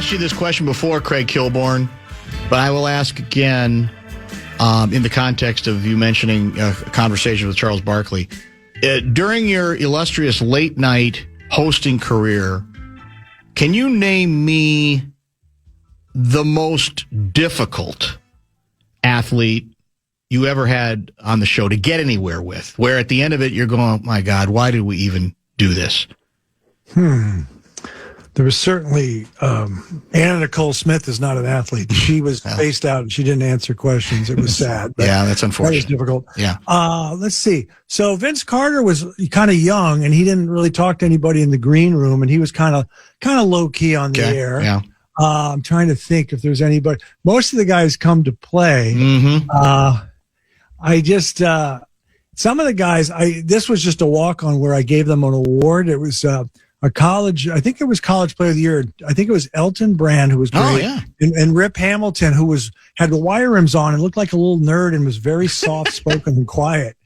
asked you this question before, Craig Kilborn, but I will ask again in the context of you mentioning a conversation with Charles Barkley. During your illustrious late-night hosting career, can you name me the most difficult athlete you ever had on the show to get anywhere with, where at the end of it you're going, oh my God, why did we even do this? There was certainly Anna Nicole Smith is not an athlete. She was spaced out and she didn't answer questions. It was sad. Yeah, that's unfortunate. That was difficult. Yeah. Let's see. So Vince Carter was kind of young and he didn't really talk to anybody in the green room, and he was kind of low key on the air. Yeah. I'm trying to think if there's anybody. Most of the guys come to play. Mm-hmm. I just some of the guys. This was just a walk on where I gave them an award. It was a college. I think it was College Player of the Year. I think it was Elton Brand, who was great, oh, yeah. and Rip Hamilton, who had the wire rims on and looked like a little nerd and was very soft spoken and quiet,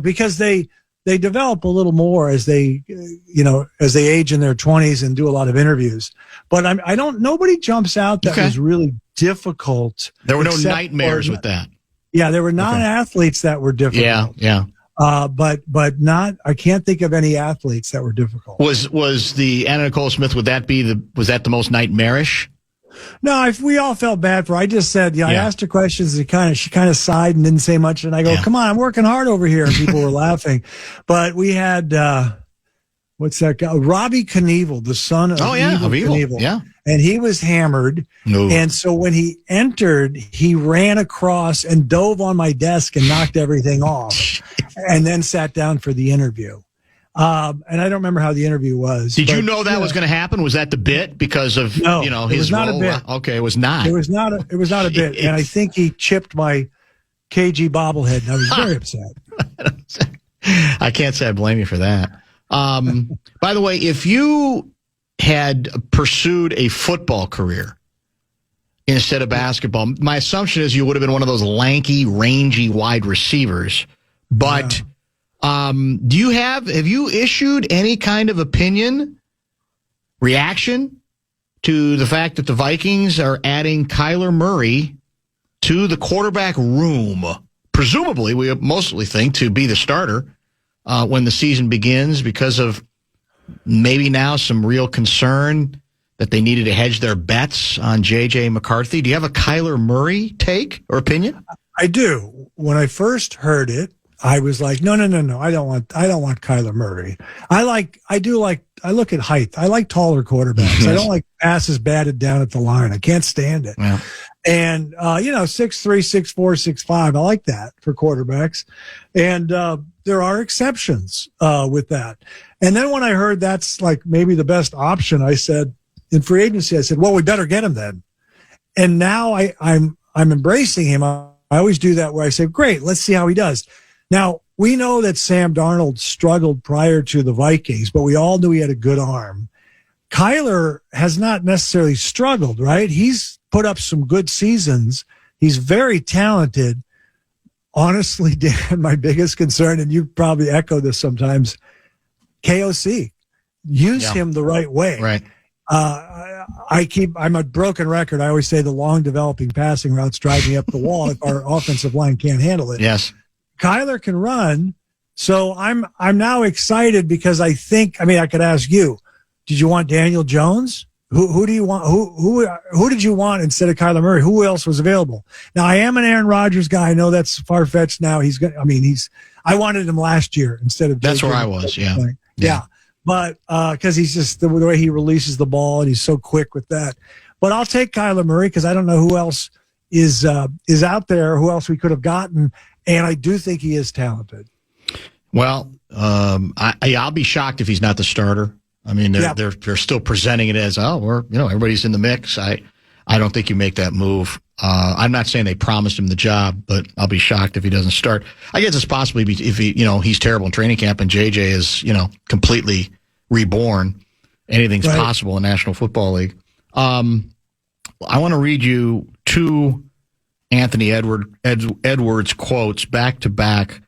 because they develop a little more as they age in their 20s and do a lot of interviews. But I don't. Nobody jumps out that was really difficult. There were no nightmares with that. Yeah, there were non-athletes that were difficult. Yeah. But not. I can't think of any athletes that were difficult. Was the Anna Nicole Smith? Was that the most nightmarish? No, we all felt bad for her. I just said, I asked her questions. And she kind of sighed and didn't say much. And I go, come on, I'm working hard over here. And people were laughing. But we had what's that guy? Robbie Knievel, the son of Evil Knievel. Yeah. And he was hammered. No. And so when he entered, he ran across and dove on my desk and knocked everything off and then sat down for the interview. And I don't remember how the interview was. Did you know that was going to happen? Was that the bit because of his role? It was not a bit. Okay, it was not. It was not a bit. And I think he chipped my KG bobblehead, and I was very upset. I can't say I blame you for that. By the way, if you had pursued a football career instead of basketball, my assumption is you would have been one of those lanky, rangy wide receivers. But have you issued any kind of opinion, reaction to the fact that the Vikings are adding Kyler Murray to the quarterback room? Presumably, we mostly think to be the starter when the season begins, because of maybe now some real concern that they needed to hedge their bets on J.J. McCarthy. Do you have a Kyler Murray take or opinion? I do. When I first heard it, I was like, no. I don't want Kyler Murray. I look at height. I like taller quarterbacks. I don't like passes batted down at the line. I can't stand it. Yeah. And 6'3", 6'4", 6'5", I like that for quarterbacks. And there are exceptions with that. And then when I heard that's like maybe the best option, I said, in free agency, I said, well, we better get him then. And now I'm embracing him. I always do that where I say, great, let's see how he does. Now, we know that Sam Darnold struggled prior to the Vikings, but we all knew he had a good arm. Kyler has not necessarily struggled, right? He's put up some good seasons. He's very talented. Honestly, Dan, my biggest concern, and you probably echo this sometimes, KOC. Use him the right way. Right. I'm a broken record. I always say the long developing passing routes drive me up the wall if our offensive line can't handle it. Yes. Kyler can run. So I'm now excited because I could ask you, did you want Daniel Jones? Who do you want? Who did you want instead of Kyler Murray? Who else was available? Now I am an Aaron Rodgers guy. I know that's far fetched now. I wanted him last year instead of. That's where I was. Yeah. But because he's just the way he releases the ball and he's so quick with that. But I'll take Kyler Murray because I don't know who else is out there, who else we could have gotten, and I do think he is talented. Well, I'll be shocked if he's not the starter. I mean, they're still presenting it as, everybody's in the mix. I don't think you make that move. I'm not saying they promised him the job, but I'll be shocked if he doesn't start. I guess it's possibly if he's terrible in training camp and JJ is, completely reborn. Anything's possible in National Football League. I want to read you two Anthony Edwards quotes back to back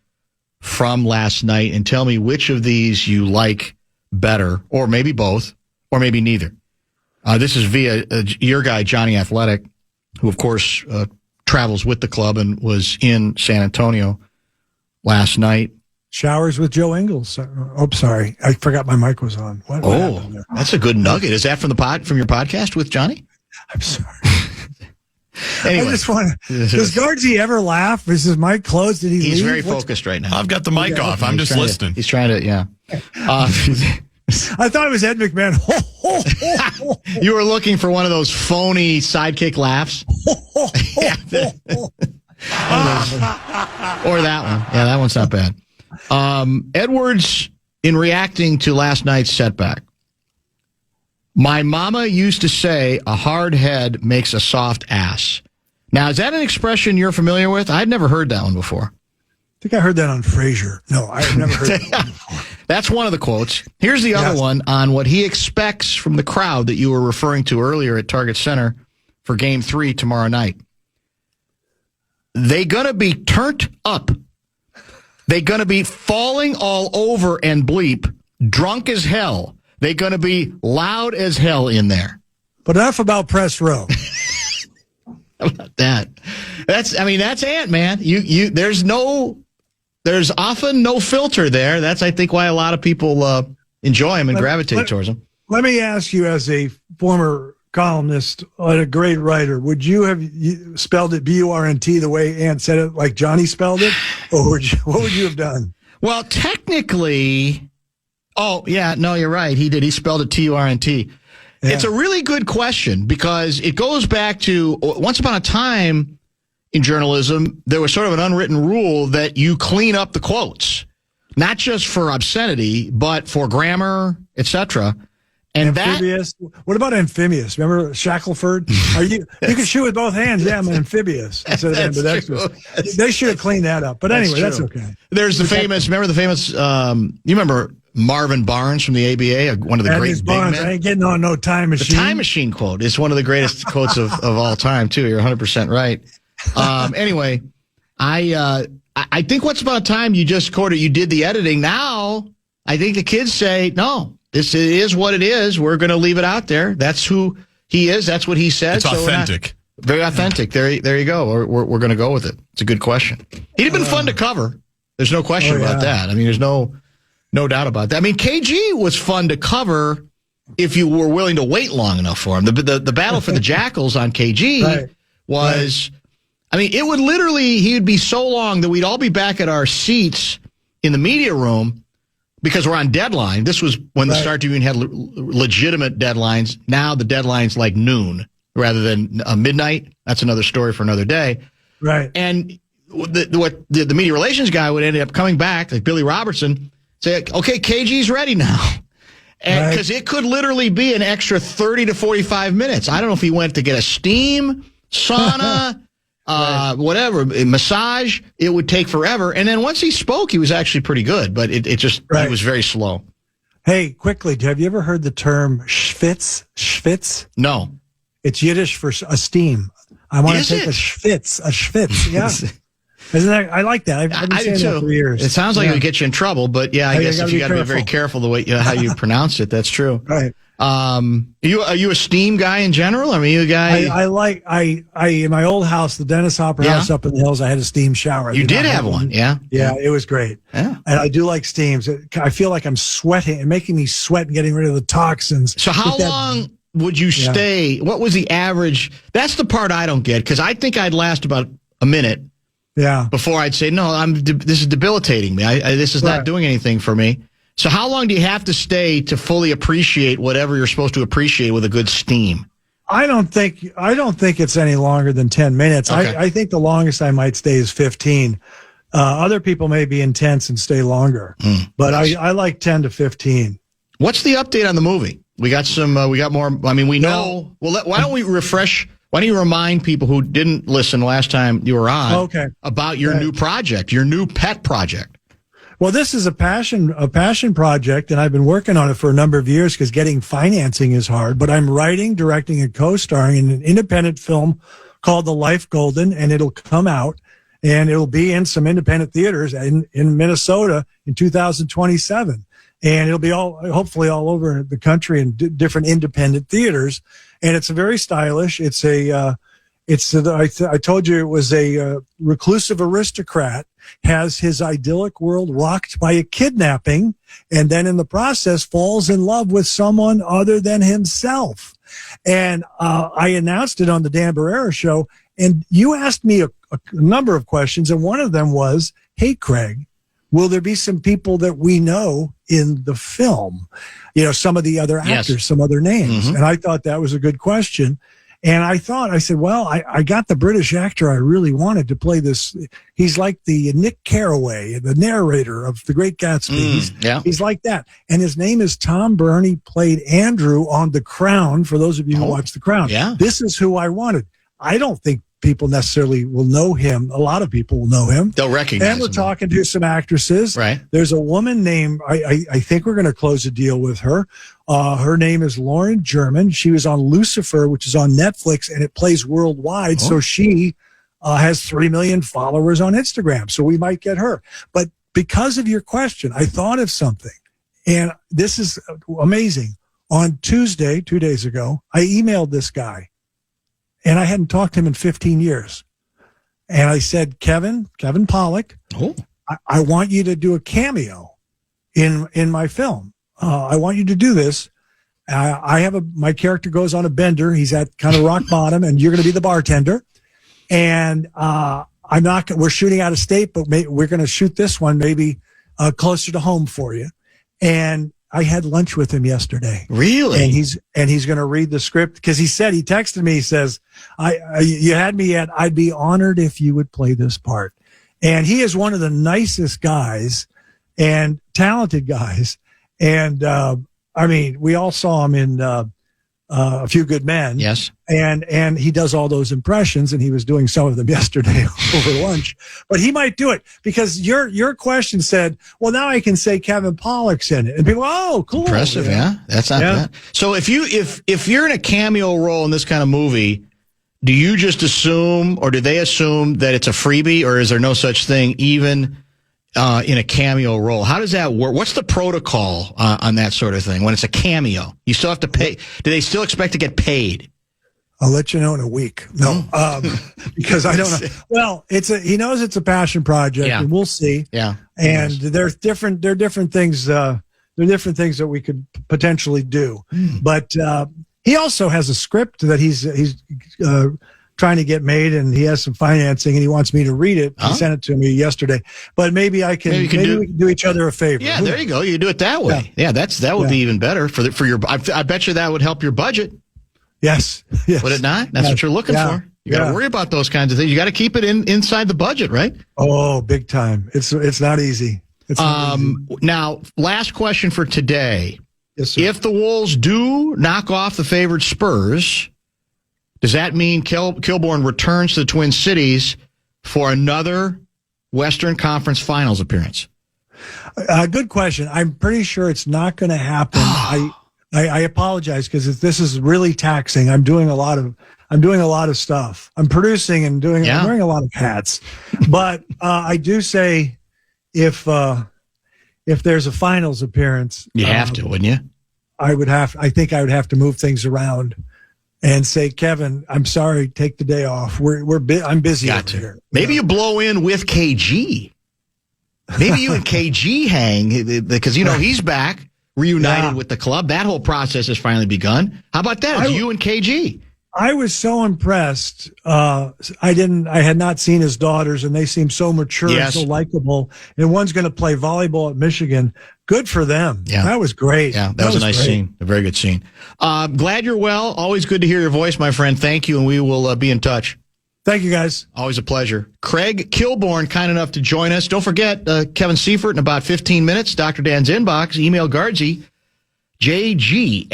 from last night and tell me which of these you like better, or maybe both, or maybe neither. This is via your guy, Johnny Athletic, who, of course, travels with the club and was in San Antonio last night. Showers with Joe Ingles. Oh, sorry. I forgot my mic was on. What happened there? That's a good nugget. Is that from your podcast with Johnny? I'm sorry. Anyway. I just want to. Does Guardsy ever laugh? Is his mic closed? Did he leave? He's very focused right now. I've got the mic off. I'm just listening. He's trying to, yeah. I thought it was Ed McMahon. You were looking for one of those phony sidekick laughs? Or that one. Yeah, that one's not bad. Edwards, in reacting to last night's setback, my mama used to say a hard head makes a soft ass. Now, is that an expression you're familiar with? I'd never heard that one before. I think I heard that on Frasier. No, I've never heard that one before. That's one of the quotes. Here's the other one on what he expects from the crowd that you were referring to earlier at Target Center for Game 3 tomorrow night. They gonna be turned up. They gonna be falling all over and bleep, drunk as hell. They gonna be loud as hell in there. But enough about press row. How about that? That's Ant, man. There's often no filter there. That's, I think, why a lot of people enjoy him and gravitate towards him. Let me ask you, as a former columnist and a great writer, would you have spelled it B-U-R-N-T the way Ant said it, like Johnny spelled it? Or what would you have done? Well, technically, you're right. He did. He spelled it T-U-R-N-T. Yeah. It's a really good question because it goes back to once upon a time in journalism, there was sort of an unwritten rule that you clean up the quotes, not just for obscenity, but for grammar, etc. And amphibious. What about amphibious? Remember Shackelford? You can shoot with both hands. Yeah, I'm amphibious instead of ambidextrous. They should have cleaned that up. But anyway, that's okay. There's the famous. Remember the famous. You remember Marvin Barnes from the ABA, one of the great big men. I ain't getting on no time machine. The time machine quote is one of the greatest quotes of all time too. You're 100% right. Anyway, I think once upon a time you just quoted, you did the editing. Now I think the kids say, no, this is what it is. We're going to leave it out there. That's who he is. That's what he said. It's authentic. Very authentic. There you go. We're going to go with it. It's a good question. He'd have been fun to cover. There's no question about that. I mean, there's no doubt about that. I mean, KG was fun to cover if you were willing to wait long enough for him. The battle for the Jackals on KG was... Right. I mean, it would literally, he would be so long that we'd all be back at our seats in the media room because we're on deadline. This was when the Star Tribune had legitimate deadlines. Now the deadline's like noon rather than midnight. That's another story for another day. Right. And what the media relations guy would end up coming back, like Billy Robertson, say, okay, KG's ready now. And because it could literally be an extra 30 to 45 minutes. I don't know if he went to get a steam, sauna, whatever, massage. It would take forever. And then once he spoke, he was actually pretty good, but it just he was very slow. Hey, quickly, have you ever heard the term schwitz? Schwitz? No. It's Yiddish for a steam. I want to take a schwitz. Yeah. Isn't that? I like that. I've been saying that for years. It sounds like it would get you in trouble, but I guess if you got to be very careful the way how you pronounce it, that's true. Right. Are you a steam guy in general? I mean, you a guy? I in my old house, the Dennis Hopper house up in the hills, I had a steam shower. You did have one, yeah? Yeah, it was great. Yeah. And I do like steams. I feel like I'm sweating and making me sweat and getting rid of the toxins. So how long would you stay? What was the average? That's the part I don't get, because I think I'd last about a minute. Yeah. Before I'd say, no, this is debilitating me. This is not doing anything for me. So how long do you have to stay to fully appreciate whatever you're supposed to appreciate with a good steam? I don't think it's any longer than 10 minutes. Okay. I think the longest I might stay is 15. Other people may be intense and stay longer, but I like 10 to 15. What's the update on the movie? We got more. I mean, we know. Well, why don't we refresh? Why don't you remind people who didn't listen last time you were on about your new project, your new pet project? Well, this is a passion project, and I've been working on it for a number of years because getting financing is hard. But I'm writing, directing, and co-starring in an independent film called The Life Golden, and it'll come out, and it'll be in some independent theaters in Minnesota in 2027. and it'll be hopefully all over the country in different independent theaters. And it's a very stylish. I told you it was a reclusive aristocrat has his idyllic world rocked by a kidnapping, and then in the process falls in love with someone other than himself. And I announced it on the Dan Barrera show, and you asked me a number of questions, and one of them was, hey, Craig, will there be some people that we know in the film? Some of the other actors, yes, some other names. Mm-hmm. And I thought that was a good question. And I said, well, I got the British actor I really wanted to play this. He's like the Nick Carraway, the narrator of The Great Gatsby. He's like that. And his name is Tom Byrne. He played Andrew on The Crown, for those of you who watch The Crown. Yeah. This is who I wanted. I don't think people necessarily will know him. A lot of people will know him. They'll recognize him. And we're talking to some actresses. Right. There's a woman named, I think we're going to close a deal with her. Her name is Lauren German. She was on Lucifer, which is on Netflix, and it plays worldwide. Oh. So she has 3 million followers on Instagram. So we might get her. But because of your question, I thought of something. And this is amazing. On Tuesday, 2 days ago, I emailed this guy. And I hadn't talked to him in 15 years. And I said, Kevin Pollak, I want you to do a cameo in my film. I want you to do this. My character goes on a bender. He's at kind of rock bottom, and you're going to be the bartender. And we're shooting out of state, but we're going to shoot this one maybe closer to home for you. And I had lunch with him yesterday. Really? And he's going to read the script, because he texted me, he says, you had me at, I'd be honored if you would play this part. And he is one of the nicest guys and talented guys. And, we all saw him in, A Few Good Men. Yes. And he does all those impressions, and he was doing some of them yesterday over lunch. But he might do it, because your question said, well, now I can say Kevin Pollak's in it. And people, oh, cool. Impressive, yeah. That's not bad. So if you're in a cameo role in this kind of movie, do you just assume, or do they assume that it's a freebie, or is there no such thing even in a cameo role? How does that work? What's the protocol on that sort of thing when it's a cameo? You still have to pay. Do they still expect to get paid? I'll let you know in a week. No, because I don't know. Well, he knows it's a passion project, and we'll see. Yeah, and there's different things. There are different things that we could potentially do, but he also has a script that he's trying to get made, and he has some financing, and he wants me to read it. He sent it to me yesterday, but maybe we can do each other a favor. Yeah, there you go. You do it that way. Yeah, that would be even better for your. I bet you that would help your budget. Yes. Would it not? That's what you're looking for. You got to worry about those kinds of things. You got to keep it inside the budget, right? Oh, big time. It's not easy. Now, last question for today. Yes, sir. If the Wolves do knock off the favored Spurs, does that mean Kilborn returns to the Twin Cities for another Western Conference Finals appearance? Good question. I'm pretty sure it's not going to happen. I apologize, because this is really taxing. I'm doing a lot of stuff. I'm producing and I'm wearing a lot of hats. But I do say, if there's a finals appearance, you have to, wouldn't you? I think I would have to move things around and say, Kevin, I'm sorry, take the day off. I'm busy over here. Maybe you blow in with KG. Maybe you and KG hang, because he's back, reunited with the club. That whole process has finally begun. How about that? It's you and KG. I was so impressed. I had not seen his daughters, and they seem so mature and so likable. And one's going to play volleyball at Michigan. Good for them. Yeah. That was great. Yeah, that was a nice scene. A very good scene. Glad you're well. Always good to hear your voice, my friend. Thank you, and we will be in touch. Thank you, guys. Always a pleasure. Craig Kilborn, kind enough to join us. Don't forget, Kevin Seifert in about 15 minutes. Dr. Dan's inbox. Email Guardsy, jg@kfan.com.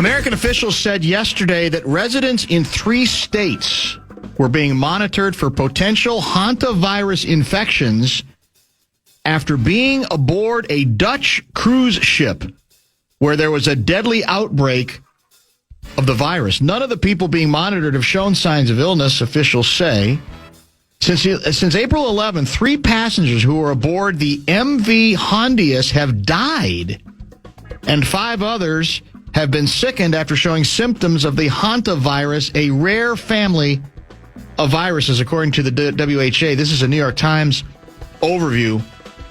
American officials said yesterday that residents in 3 states were being monitored for potential hantavirus infections after being aboard a Dutch cruise ship where there was a deadly outbreak of the virus. None of the people being monitored have shown signs of illness, officials say. Since April 11, 3 passengers who were aboard the MV Hondius have died, and 5 others have been sickened after showing symptoms of the hantavirus, a rare family of viruses, according to the WHA. This is a New York Times overview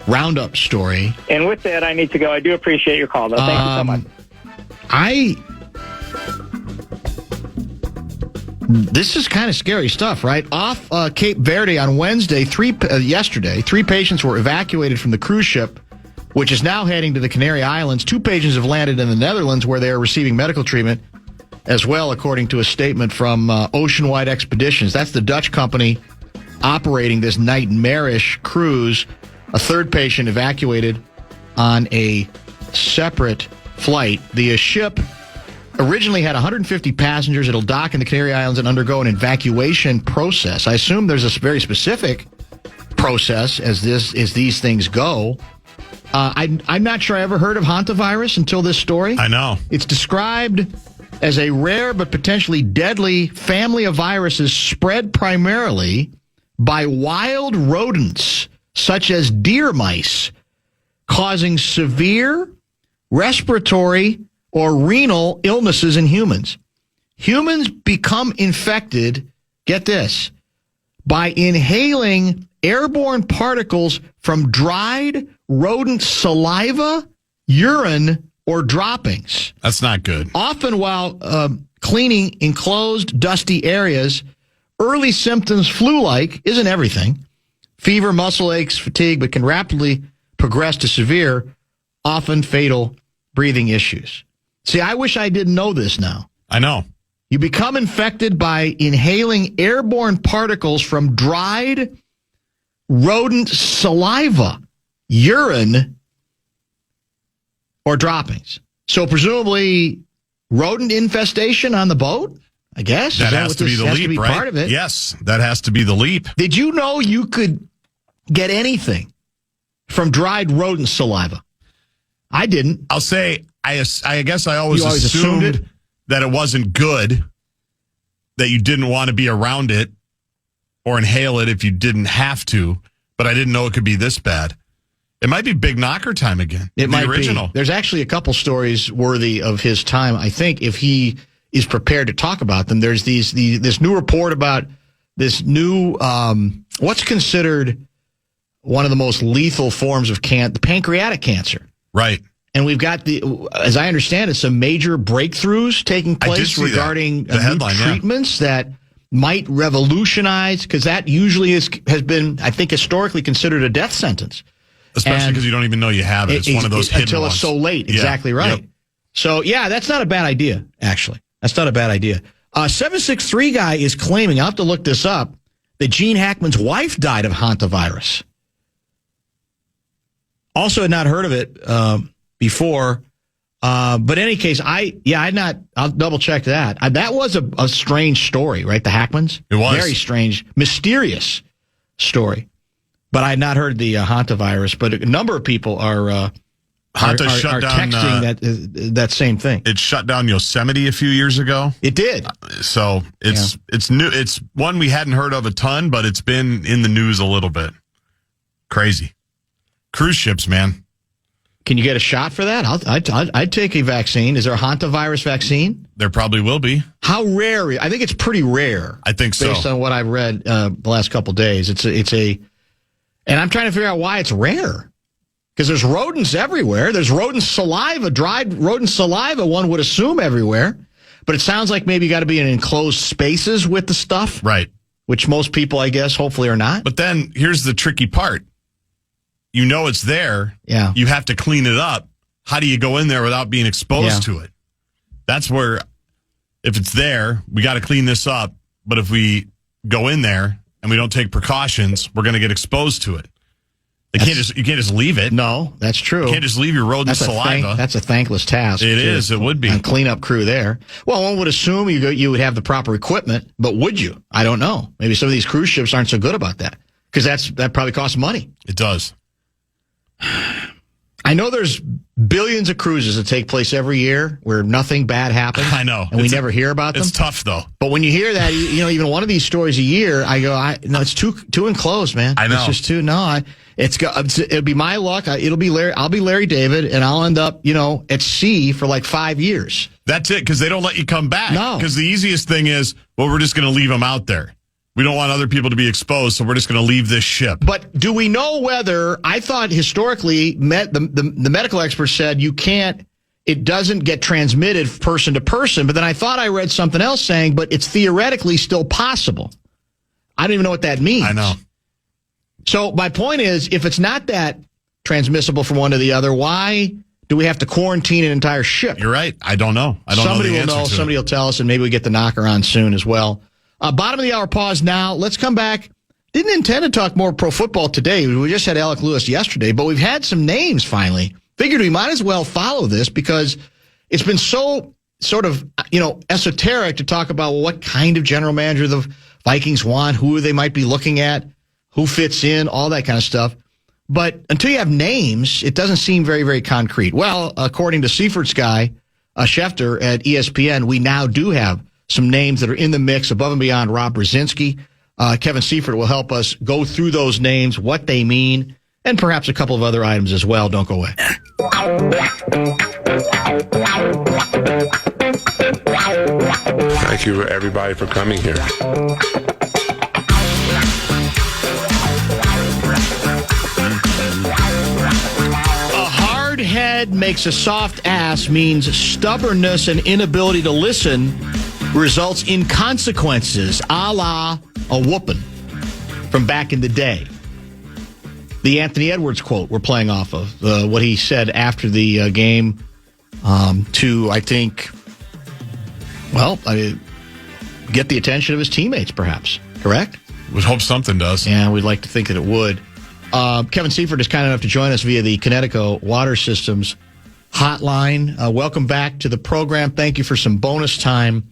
roundup story. And with that, I need to go. I do appreciate your call, though. Thank you so much. This is kind of scary stuff, right? Off Cape Verde on Wednesday, yesterday, 3 patients were evacuated from the cruise ship, which is now heading to the Canary Islands. 2 patients have landed in the Netherlands, where they are receiving medical treatment as well, according to a statement from Oceanwide Expeditions. That's the Dutch company operating this nightmarish cruise. A 3rd patient evacuated on a separate flight. The ship originally had 150 passengers. It'll dock in the Canary Islands and undergo an evacuation process. I assume there's a very specific process as these things go. I'm not sure I ever heard of hantavirus until this story. I know. It's described as a rare but potentially deadly family of viruses spread primarily by wild rodents, such as deer mice, causing severe respiratory or renal illnesses in humans. Humans become infected, get this, by inhaling airborne particles from dried rodent saliva, urine, or droppings. That's not good. Often while cleaning enclosed, dusty areas. Early symptoms, flu-like, isn't everything. Fever, muscle aches, fatigue, but can rapidly progress to severe, often fatal breathing issues. See, I wish I didn't know this now. I know. You become infected by inhaling airborne particles from dried rodent saliva, urine, or droppings. So presumably rodent infestation on the boat, I guess? That has to be the leap, right? Part of it? Yes, that has to be the leap. Did you know you could get anything from dried rodent saliva? I didn't. I'll say, I guess I always assumed that it wasn't good, that you didn't want to be around it or inhale it if you didn't have to, but I didn't know it could be this bad. It might be Big Knocker time again. It might original. be. There's actually a couple stories worthy of his time. I think if he is prepared to talk about them, there's this new report about this new, what's considered one of the most lethal forms of the pancreatic cancer. Right. And we've got as I understand it, some major breakthroughs taking place regarding new treatments that might revolutionize, because that usually has been, I think, historically considered a death sentence. Especially because you don't even know you have it. It's one of those hidden until ones. It's so late. Exactly right. Yep. So, yeah, that's not a bad idea, actually. That's not a bad idea. 763 guy is claiming, I'll have to look this up, that Gene Hackman's wife died of hantavirus. Also had not heard of it before. But in any case, I'll double check that. That was a strange story, right? The Hackmans? It was. Very strange, mysterious story. But I had not heard the hantavirus, but a number of people are texting that same thing. It shut down Yosemite a few years ago. It did. So it's new. It's one we hadn't heard of a ton, but it's been in the news a little bit. Crazy. Cruise ships, man. Can you get a shot for that? I'd take a vaccine. Is there a hantavirus vaccine? There probably will be. How rare? I think it's pretty rare. I think so. Based on what I've read the last couple of days. And I'm trying to figure out why it's rare. Because there's rodents everywhere. There's rodent saliva, dried rodent saliva, one would assume everywhere. But it sounds like maybe you got to be in enclosed spaces with the stuff. Right. Which most people, I guess, hopefully are not. But then here's the tricky part. You know it's there. Yeah. You have to clean it up. How do you go in there without being exposed to it? That's where, if it's there, we got to clean this up. But if we go in there and we don't take precautions, we're going to get exposed to it. You can't just leave it. No, that's true. You can't just leave your rodent saliva. That's a thankless task. It is. It would be. A cleanup crew there. Well, one would assume you would have the proper equipment, but would you? I don't know. Maybe some of these cruise ships aren't so good about that because that probably costs money. It does. I know there's billions of cruises that take place every year where nothing bad happens. I know. And we never hear about them. It's tough, though. But when you hear that, even one of these stories a year, I go, no, it's too enclosed, man. I know. It's just too, it'll be my luck. I'll be Larry David, and I'll end up, at sea for like 5 years. That's it, because they don't let you come back. No. Because the easiest thing is, we're just going to leave them out there. We don't want other people to be exposed, so we're just going to leave this ship. But do we know whether, I thought historically, the medical experts said it doesn't get transmitted person to person, but then I thought I read something else saying, but it's theoretically still possible. I don't even know what that means. I know. So my point is, if it's not that transmissible from one to the other, why do we have to quarantine an entire ship? You're right. I don't know. Somebody know the will know. answer to Somebody it. will tell us, and maybe we get the knocker on soon as well. Bottom of the hour pause now. Let's come back. Didn't intend to talk more pro football today. We just had Alec Lewis yesterday, but we've had some names finally. Figured we might as well follow this because it's been so sort of, esoteric to talk about what kind of general manager the Vikings want, who they might be looking at, who fits in, all that kind of stuff. But until you have names, it doesn't seem very, very concrete. Well, according to Seifert's guy, Schefter at ESPN, we now do have some names that are in the mix above and beyond Rob Brzezinski. Kevin Seifert will help us go through those names, what they mean, and perhaps a couple of other items as well. Don't go away. Thank you, everybody, for coming here. Hard head makes a soft ass means stubbornness and inability to listen results in consequences, a la a whooping from back in the day. The Anthony Edwards quote we're playing off of, what he said after the game to, I think, get the attention of his teammates, perhaps. Correct? Would hope something does. Yeah, we'd like to think that it would. Kevin Seifert is kind enough to join us via the Connecticut Water Systems hotline. Welcome back to the program. Thank you for some bonus time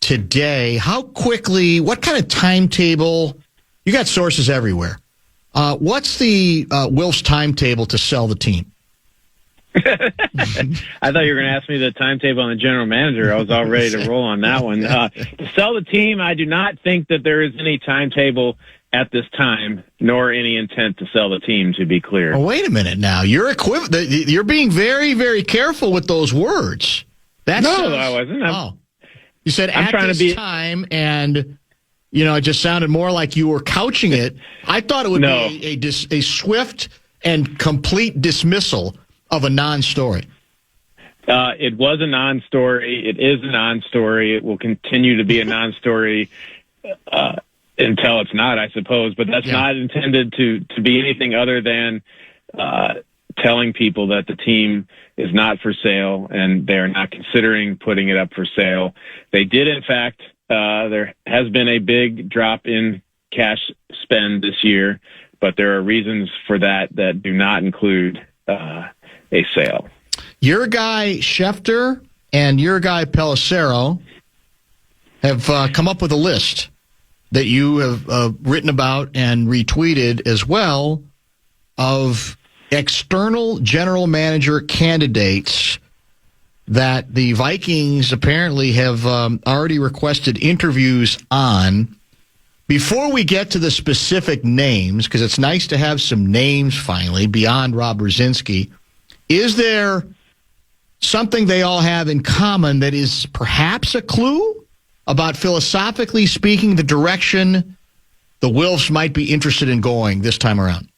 today. How quickly, what kind of timetable? You got sources everywhere. What's the Wilf's timetable to sell the team? I thought you were going to ask me the timetable on the general manager. I was all ready to roll on that one. To sell the team, I do not think that there is any timetable at this time, nor any intent to sell the team, to be clear. Oh, wait a minute now. You're being very, very careful with those words. I wasn't. You said at this time, and it just sounded more like you were couching it. I thought it would be a swift and complete dismissal of a non-story. It was a non-story. It is a non-story. It will continue to be a non-story until it's not, I suppose. But that's not intended to be anything other than telling people that the team is not for sale and they are not considering putting it up for sale. They did, in fact, there has been a big drop in cash spend this year, but there are reasons for that do not include a sale. Your guy Schefter and your guy Pelissero have come up with a list that you have written about and retweeted as well of external general manager candidates that the Vikings apparently have already requested interviews on. Before we get to the specific names, because it's nice to have some names finally beyond Rob Brzezinski, is there something they all have in common that is perhaps a clue about, philosophically speaking, the direction the Wilfs might be interested in going this time around?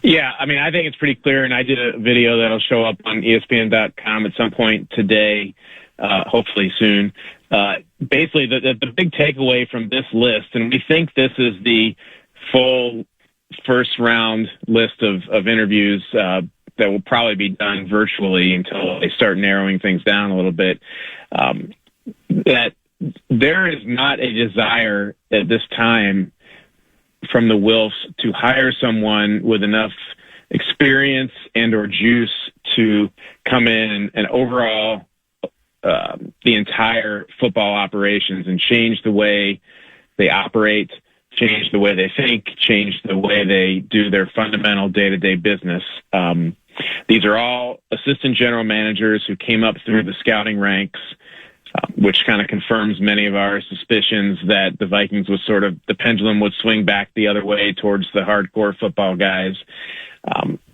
Yeah, I think it's pretty clear, and I did a video that'll show up on ESPN.com at some point today, hopefully soon. Basically, the big takeaway from this list, and we think this is the full first-round list of interviews that will probably be done virtually until they start narrowing things down a little bit, that there is not a desire at this time from the Wilfs to hire someone with enough experience and or juice to come in and overall the entire football operations and change the way they operate, change the way they think, change the way they do their fundamental day-to-day business. These are all assistant general managers who came up through the scouting ranks, which kind of confirms many of our suspicions that the Vikings was sort of, the pendulum would swing back the other way towards the hardcore football guys.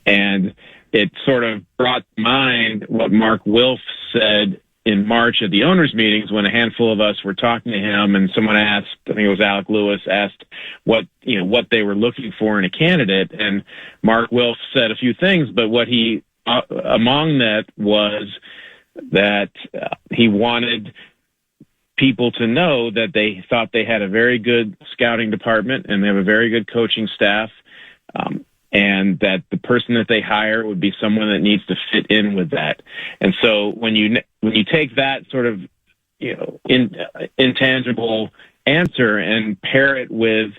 And it sort of brought to mind what Mark Wilf said in March at the owners' meetings when a handful of us were talking to him, and someone asked, I think it was Alec Lewis, asked what they were looking for in a candidate. And Mark Wilf said a few things, but what he, among that was that he wanted people to know that they thought they had a very good scouting department and they have a very good coaching staff, and that the person that they hire would be someone that needs to fit in with that. And so when you take that sort of intangible answer and pair it with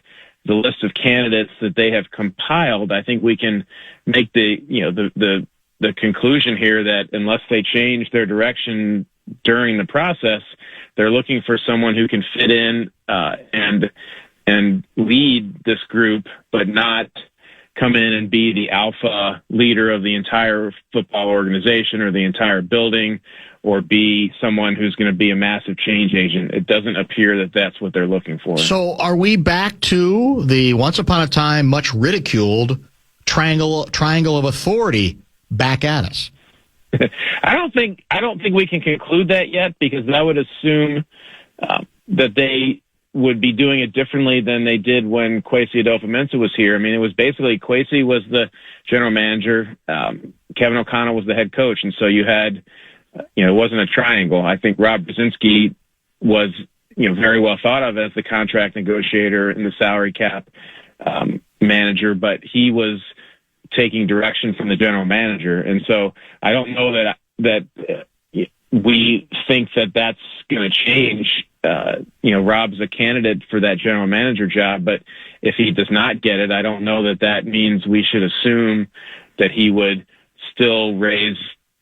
the list of candidates that they have compiled, I think we can make the conclusion here that unless they change their direction during the process, they're looking for someone who can fit in and lead this group, but not come in and be the alpha leader of the entire football organization or the entire building, or be someone who's going to be a massive change agent. It doesn't appear that that's what they're looking for. So are we back to the once upon a time much ridiculed triangle of authority back at us? I don't think we can conclude that yet, because that would assume that they would be doing it differently than they did when Kwesi Adolfo-Mensah was here. I mean, it was basically Kwesi was the general manager, Kevin O'Connell was the head coach, and so you had, it wasn't a triangle. I think Rob Brzezinski was, very well thought of as the contract negotiator and the salary cap manager, but he was taking direction from the general manager, and so I don't know that we think that that's going to change. Rob's a candidate for that general manager job, but if he does not get it, I don't know that means we should assume that he would still raise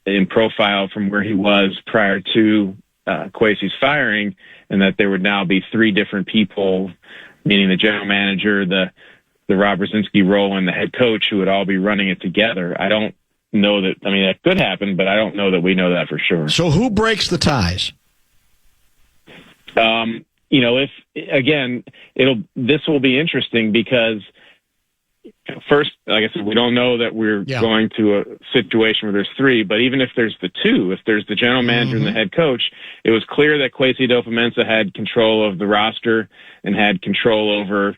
in profile from where he was prior to Kwesi's firing, and that there would now be three different people, meaning the general manager, the Rob Brzezinski role, and the head coach, who would all be running it together. I don't know that. I mean, that could happen, but I don't know that we know that for sure. So who breaks the ties? If again, this will be interesting because first, like I said, we don't know that we're going to a situation where there's three, but even if there's the two, if there's the general manager and the head coach, it was clear that Kwesi Adolfo-Mensah had control of the roster and had control over,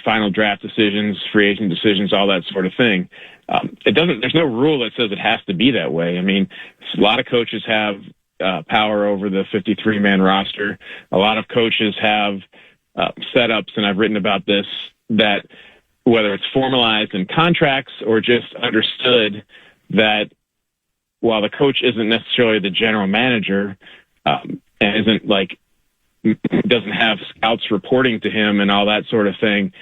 final draft decisions, free agent decisions, all that sort of thing. There's no rule that says it has to be that way. I mean, a lot of coaches have power over the 53-man roster. A lot of coaches have setups, and I've written about this, that whether it's formalized in contracts or just understood, that while the coach isn't necessarily the general manager and doesn't have scouts reporting to him and all that sort of thing,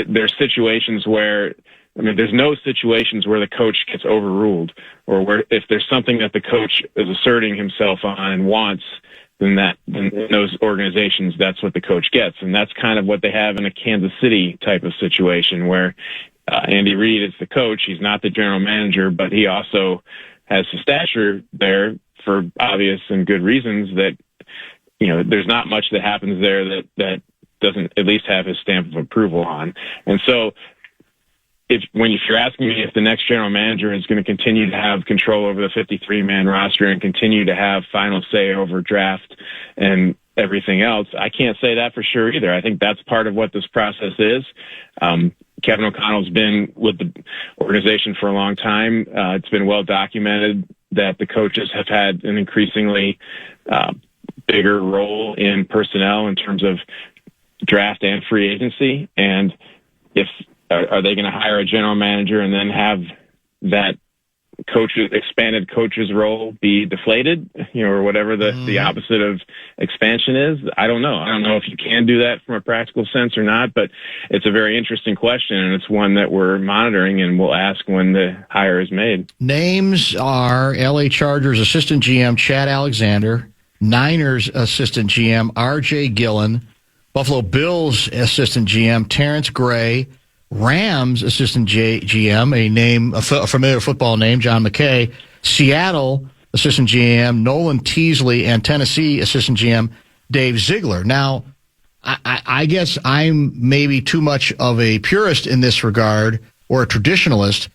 there's situations where, there's no situations where the coach gets overruled, or where if there's something that the coach is asserting himself on and wants, then in those organizations, that's what the coach gets. And that's kind of what they have in a Kansas City type of situation where Andy Reid is the coach. He's not the general manager, but he also has the stature there for obvious and good reasons that, there's not much that happens there that doesn't at least have his stamp of approval on. And so if you're asking me if the next general manager is going to continue to have control over the 53-man roster and continue to have final say over draft and everything else, I can't say that for sure either. I think that's part of what this process is. Kevin O'Connell's been with the organization for a long time. It's been well documented that the coaches have had an increasingly bigger role in personnel in terms of draft and free agency. And are they going to hire a general manager and then have that expanded coach's role be deflated, or whatever the opposite of expansion is. I don't know. I don't know if you can do that from a practical sense or not, but it's a very interesting question, and it's one that we're monitoring and we'll ask when the hire is made. Names are LA Chargers assistant GM Chad Alexander, Niners assistant GM R.J. Gillen, Buffalo Bills assistant GM Terrence Gray, Rams assistant GM, a familiar football name, John McKay, Seattle assistant GM Nolan Teasley, and Tennessee assistant GM Dave Ziegler. Now, I guess I'm maybe too much of a purist in this regard, or a traditionalist,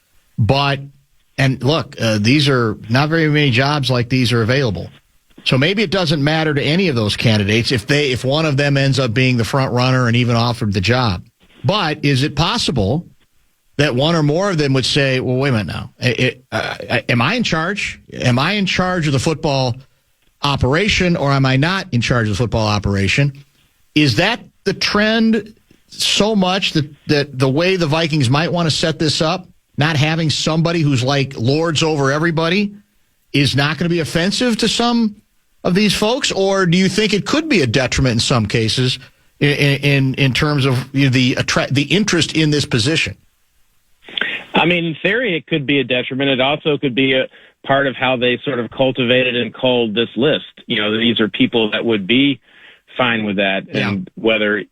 and look, these are not very many jobs like these are available. So maybe it doesn't matter to any of those candidates if one of them ends up being the front runner and even offered the job. But is it possible that one or more of them would say, well, wait a minute now, am I in charge? Am I in charge of the football operation, or am I not in charge of the football operation? Is that the trend so much that the way the Vikings might want to set this up, not having somebody who's like lords over everybody, is not going to be offensive to some of these folks? Or do you think it could be a detriment in some cases in terms of the interest in this position? I mean, in theory, it could be a detriment. It also could be a part of how they sort of cultivated and culled this list. These are people that would be fine with that, and whether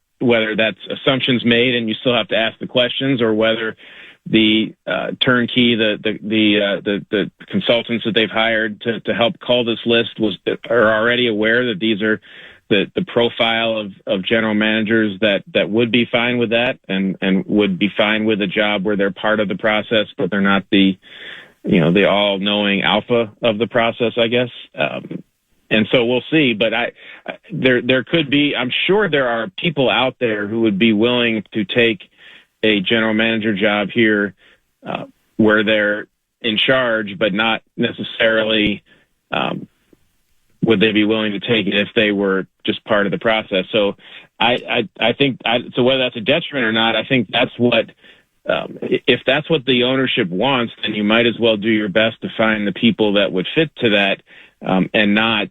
that's assumptions made and you still have to ask the questions, or whether the turnkey, the consultants that they've hired to help call this list are already aware that these are the profile of general managers that would be fine with that and would be fine with a job where they're part of the process, but they're not the all-knowing alpha of the process, I guess. And so we'll see. But there could be, I'm sure there are people out there who would be willing to take a general manager job here where they're in charge, but not necessarily would they be willing to take it if they were just part of the process. So I think so whether that's a detriment or not, I think that's what if that's what the ownership wants, then you might as well do your best to find the people that would fit to that, and not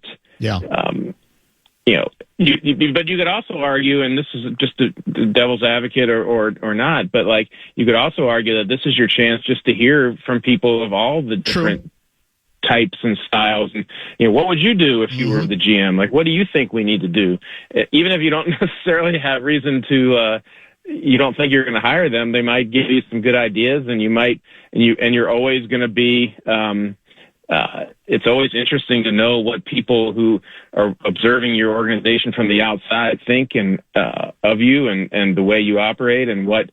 but you could also argue, and this is just the devil's advocate or not, but like you could also argue that this is your chance just to hear from people of all the different types and styles, and what would you do if you were the GM? Like, what do you think we need to do? Even if you don't necessarily have reason to, you don't think you're going to hire them, they might give you some good ideas, and you're always going to be. It's always interesting to know what people who are observing your organization from the outside think and of you and the way you operate and what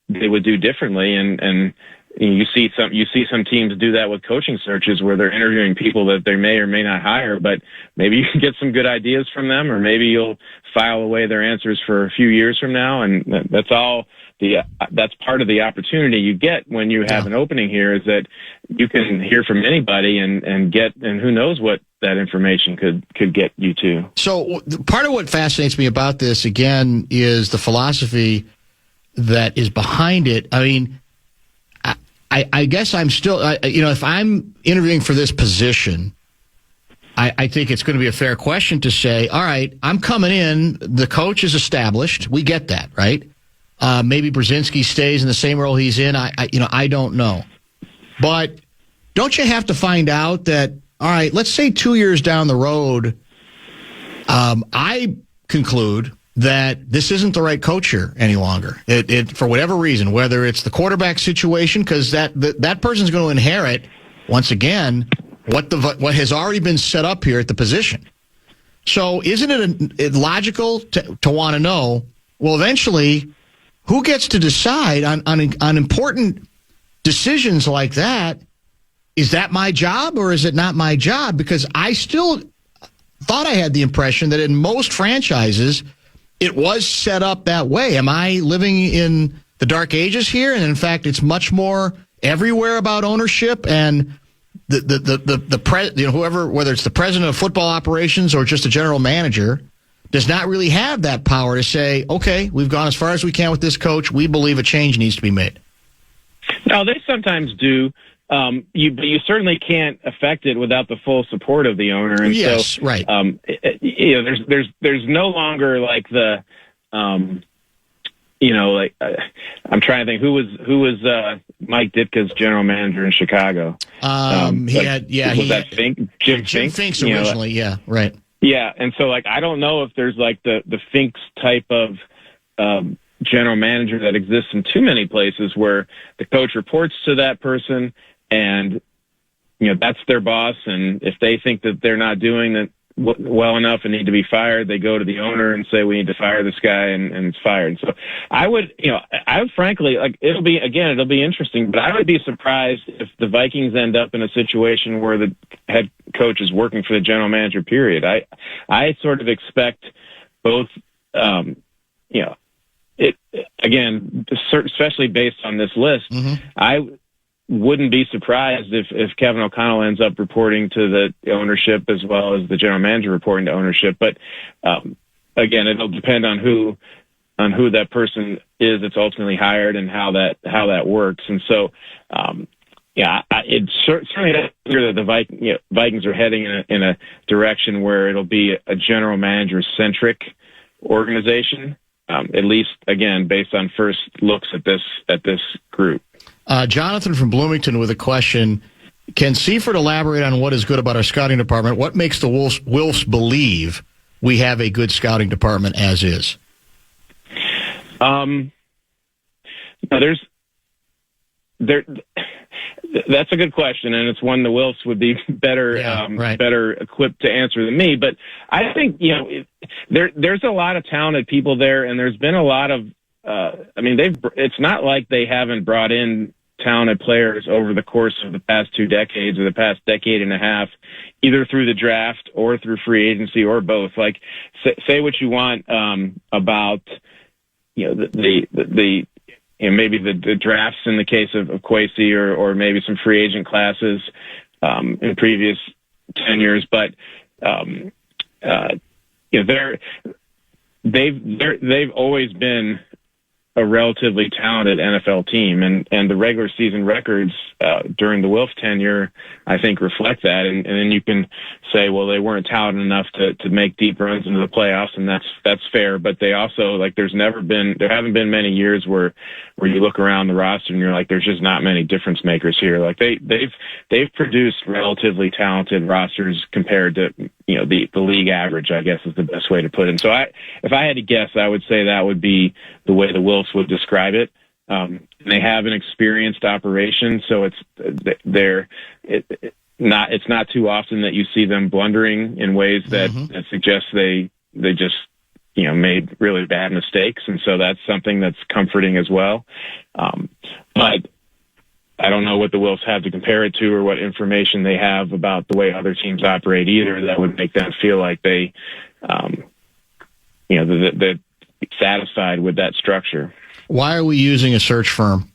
they would do differently. And you see some teams do that with coaching searches where they're interviewing people that they may or may not hire, but maybe you can get some good ideas from them, or maybe you'll file away their answers for a few years from now. And that's part of the opportunity you get when you have an opening here, is that you can hear from anybody and who knows what that information could get you to. So part of what fascinates me about this, again, is the philosophy that is behind it. I mean, I guess I'm still, if I'm interviewing for this position, I think it's going to be a fair question to say, all right, I'm coming in, the coach is established, we get that, right? Maybe Brzezinski stays in the same role he's in. I don't know. But don't you have to find out that, all right, let's say 2 years down the road, I conclude that this isn't the right coach here any longer. It for whatever reason, whether it's the quarterback situation, because that person's going to inherit, once again, what has already been set up here at the position. So isn't it logical to want to know, well, eventually, who gets to decide on important decisions like that? Is that my job or is it not my job? Because I still thought I had the impression that in most franchises, it was set up that way. Am I living in the dark ages here? And in fact, it's much more everywhere about ownership, and whoever, whether it's the president of football operations or just a general manager, does not really have that power to say, okay, we've gone as far as we can with this coach. We believe a change needs to be made. No, they sometimes do. but you certainly can't affect it without the full support of the owner. And yes, right. There's no longer like the, I'm trying to think who was Mike Ditka's general manager in Chicago. That Fink? Jim Finks originally, yeah, right. Yeah, and so I don't know if there's the Finks type of general manager that exists in too many places where the coach reports to that person and that's their boss, and if they think that they're not doing it well enough and need to be fired, they go to the owner and say, we need to fire this guy, and it's fired. So I would frankly, it'll be interesting, but I would be surprised if the Vikings end up in a situation where the head coach is working for the general manager, period. I sort of expect both, especially based on this list, I wouldn't be surprised if Kevin O'Connell ends up reporting to the ownership as well as the general manager reporting to ownership. But again, it'll depend on who that person is that's ultimately hired and how that works. And so, it certainly doesn't appear that the Vikings are heading in a direction where it'll be a general manager centric organization. At least, again, based on first looks at this group. Jonathan from Bloomington with a question. Can Seifert elaborate on what is good about our scouting department? What makes the Wilfs believe we have a good scouting department as is? That's a good question, and it's one the Wilfs would be better equipped to answer than me. But I think there's a lot of talented people there, and there's been a lot of. It's not like they haven't brought in talented players over the course of the past 2 decades or the past decade and a half, either through the draft or through free agency or both. Say what you want about the maybe the drafts in the case of Kwesi or maybe some free agent classes in previous tenures, but they've always been a relatively talented NFL team, and the regular season records during the Wilf tenure, I think, reflect that. And then you can say, well, they weren't talented enough to make deep runs into the playoffs, and that's fair. But they also there haven't been many years where you look around the roster and you're like, there's just not many difference makers here. They've produced relatively talented rosters compared to the league average, I guess is the best way to put it. And so if I had to guess, I would say that would be the way the Wilfs would describe it. They have an experienced operation, so it's not too often that you see them blundering in ways that suggest they just made really bad mistakes, and so that's something that's comforting as well. But I don't know what the Wilfs have to compare it to or what information they have about the way other teams operate either that would make them feel like they, they're satisfied with that structure. Why are we using a search firm?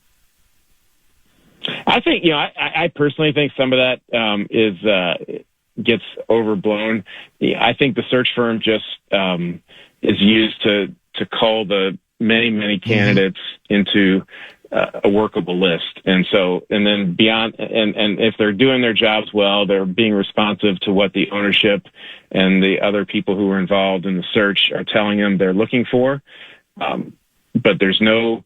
I think, I personally think some of that gets overblown. I think the search firm just is used to cull the many candidates into a workable list. And then beyond, and if they're doing their jobs well, they're being responsive to what the ownership and the other people who are involved in the search are telling them they're looking for. But there's no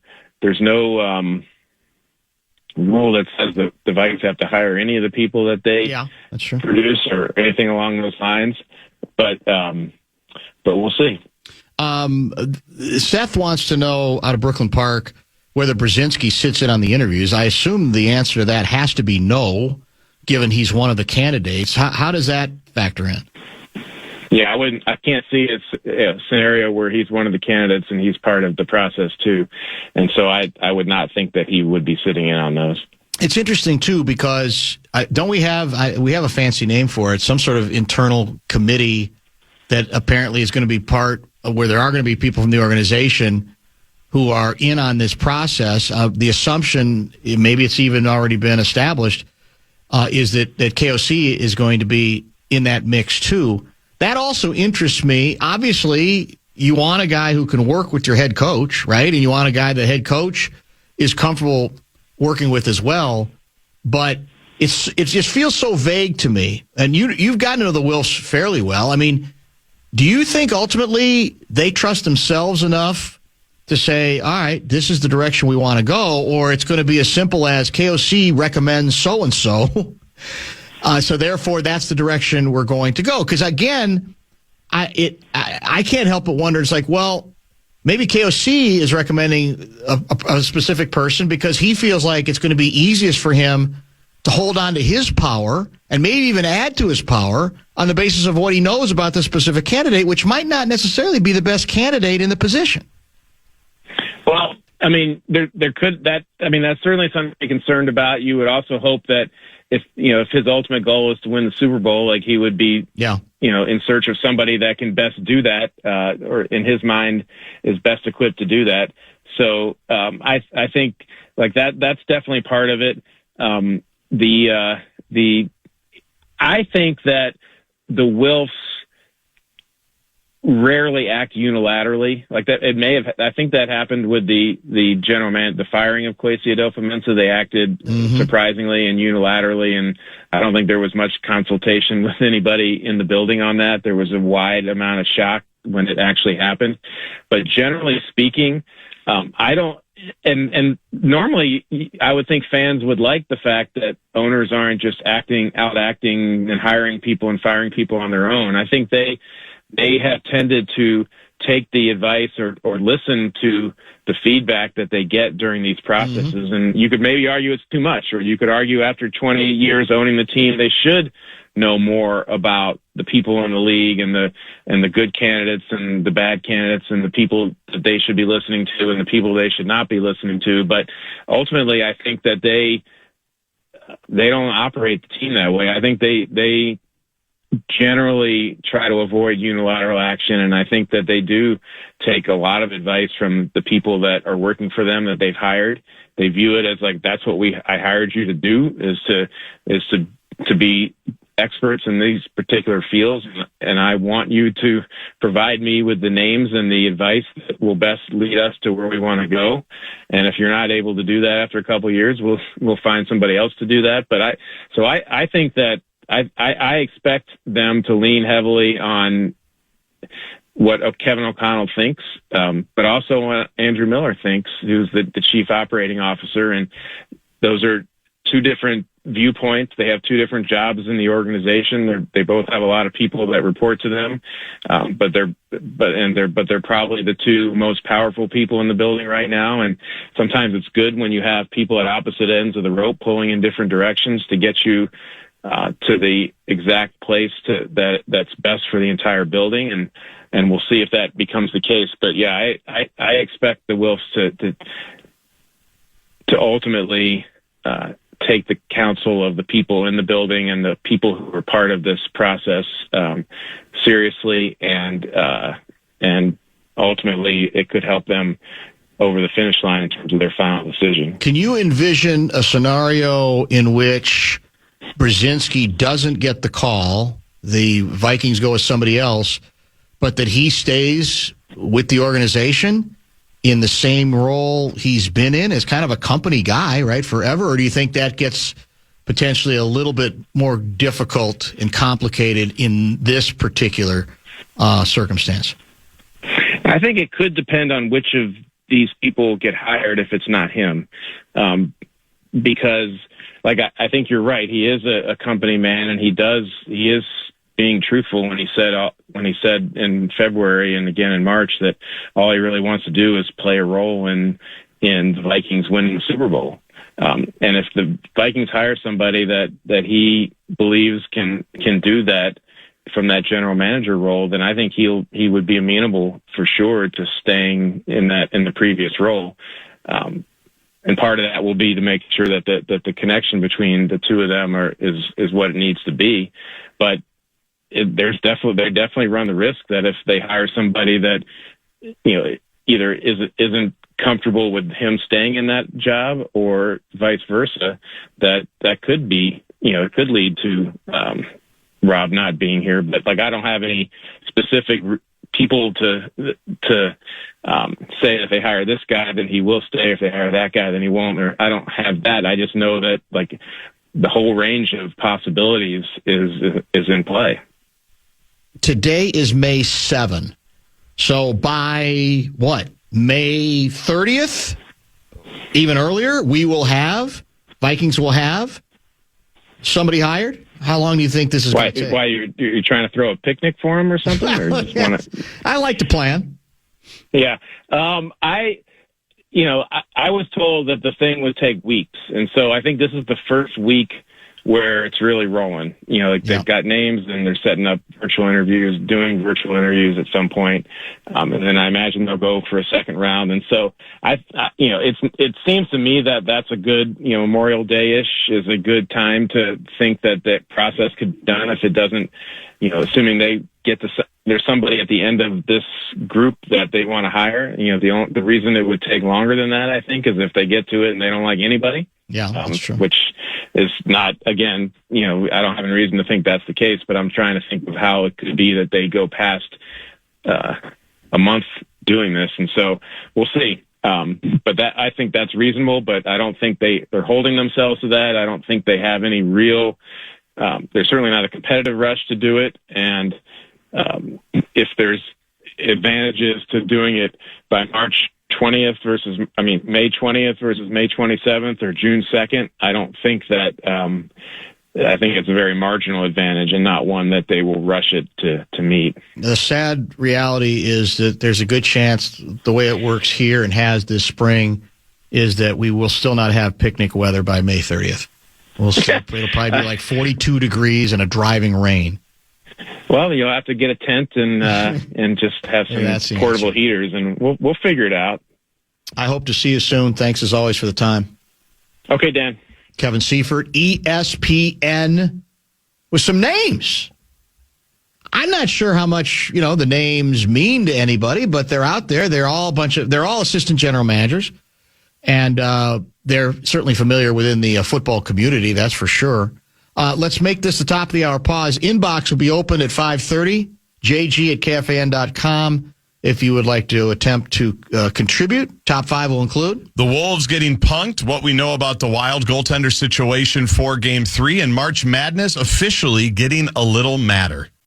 rule that says that the Vikings have to hire any of the people that they that's true. Produce or anything along those lines. But we'll see. Seth wants to know out of Brooklyn Park whether Brzezinski sits in on the interviews. I assume the answer to that has to be no, given he's one of the candidates. How does that factor in? Yeah, I can't see a scenario where he's one of the candidates and he's part of the process too. And so I would not think that he would be sitting in on those. It's interesting too, because don't we have a fancy name for it, some sort of internal committee that apparently is going to be part of where there are going to be people from the organization who are in on this process. The assumption, maybe it's even already been established, is that KOC is going to be in that mix too. That also interests me. Obviously, you want a guy who can work with your head coach, right? And you want a guy the head coach is comfortable working with as well. But it just feels so vague to me. And you've gotten to know the Wilfs fairly well. I mean, do you think ultimately they trust themselves enough to say, all right, this is the direction we want to go, or it's going to be as simple as KOC recommends so-and-so, so therefore that's the direction we're going to go? Because again, I can't help but wonder, it's like, well, maybe KOC is recommending a specific person because he feels like it's going to be easiest for him to hold on to his power and maybe even add to his power on the basis of what he knows about the specific candidate, which might not necessarily be the best candidate in the position. Well, I mean, that's certainly something to be concerned about. You would also hope that if his ultimate goal is to win the Super Bowl, like he would be, in search of somebody that can best do that, or in his mind is best equipped to do that. So, I think like that's definitely part of it. I think that the Wilfs rarely act unilaterally like that. I think that happened with the the firing of Kwesi Adolfo-Mensah. They acted surprisingly and unilaterally, and I don't think there was much consultation with anybody in the building on that. There was a wide amount of shock when it actually happened. But generally speaking, I don't, and normally I would think fans would like the fact that owners aren't just acting and hiring people and firing people on their own. I think they have tended to take the advice or listen to the feedback that they get during these processes. And you could maybe argue it's too much, or you could argue after 20 years owning the team, they should know more about the people in the league and the good candidates and the bad candidates and the people that they should be listening to and the people they should not be listening to. But ultimately, I think that they don't operate the team that way. I think they generally try to avoid unilateral action, and I think that they do take a lot of advice from the people that are working for them that they've hired. They view it as like, that's what I hired you to do, is to be experts in these particular fields, and I want you to provide me with the names and the advice that will best lead us to where we want to go. And if you're not able to do that after a couple of years, we'll find somebody else to do that. But I think that I expect them to lean heavily on what Kevin O'Connell thinks, but also what Andrew Miller thinks, who's the chief operating officer. And those are two different viewpoints. They have two different jobs in the organization. They both have a lot of people that report to them, but they're probably the two most powerful people in the building right now. And sometimes it's good when you have people at opposite ends of the rope pulling in different directions to get you to the exact place that's best for the entire building, and we'll see if that becomes the case. But yeah, I expect the Wilfs to ultimately take the counsel of the people in the building and the people who are part of this process seriously, and ultimately it could help them over the finish line in terms of their final decision. Can you envision a scenario in which Brzezinski doesn't get the call, the Vikings go with somebody else, but that he stays with the organization in the same role he's been in as kind of a company guy, right, forever? Or do you think that gets potentially a little bit more difficult and complicated in this particular circumstance? I think it could depend on which of these people get hired if it's not him. Because I think you're right. He is a company man, and he is being truthful when he said in February and again in March that all he really wants to do is play a role in the Vikings winning the Super Bowl. And if the Vikings hire somebody that he believes can do that from that general manager role, then I think he would be amenable for sure to staying in the previous role. And part of that will be to make sure that the connection between the two of them is what it needs to be. But they definitely run the risk that if they hire somebody that either isn't comfortable with him staying in that job or vice versa, that could be it could lead to Rob not being here. But I don't have any specific people to say if they hire this guy, then he will stay. If they hire that guy, then he won't. Or I don't have that. I just know that the whole range of possibilities is in play. Today is May 7. So by May 30th, even earlier, Vikings will have somebody hired? How long do you think this is going to take? Why you're trying to throw a picnic for him or something? Or just wanna... I like to plan. Yeah. I was told that the thing would take weeks. And so I think this is the first week where it's really rolling. They've got names and they're setting up doing virtual interviews at some point. And then I imagine they'll go for a second round. And so it seems to me that that's a good, Memorial Day-ish is a good time to think that process could be done. If it doesn't, assuming they get there's somebody at the end of this group that they want to hire. The reason it would take longer than that, I think, is if they get to it and they don't like anybody. Yeah, that's true. Which is not, again, I don't have any reason to think that's the case, but I'm trying to think of how it could be that they go past a month doing this. And so we'll see. But I think that's reasonable, but I don't think they're holding themselves to that. I don't think they have any real, there's certainly not a competitive rush to do it. And if there's advantages to doing it by May 20th versus May 27th or June 2nd, I don't think that, I think it's a very marginal advantage and not one that they will rush it to meet. The sad reality is that there's a good chance the way it works here and has this spring is that we will still not have picnic weather by May 30th. It'll probably be like 42 degrees and a driving rain. Well, you'll have to get a tent and just have some portable heaters, and we'll figure it out. I hope to see you soon. Thanks as always for the time. Okay, Dan. Kevin Seifert, ESPN, with some names. I'm not sure how much the names mean to anybody, but they're out there. They're all assistant general managers, and they're certainly familiar within the football community. That's for sure. Let's make this the top of the hour pause. Inbox will be open at 5:30. JG at KFAN.com. If you would like to attempt to contribute, top five will include the Wolves getting punked, what we know about the Wild goaltender situation for Game 3, and March Madness officially getting a little madder.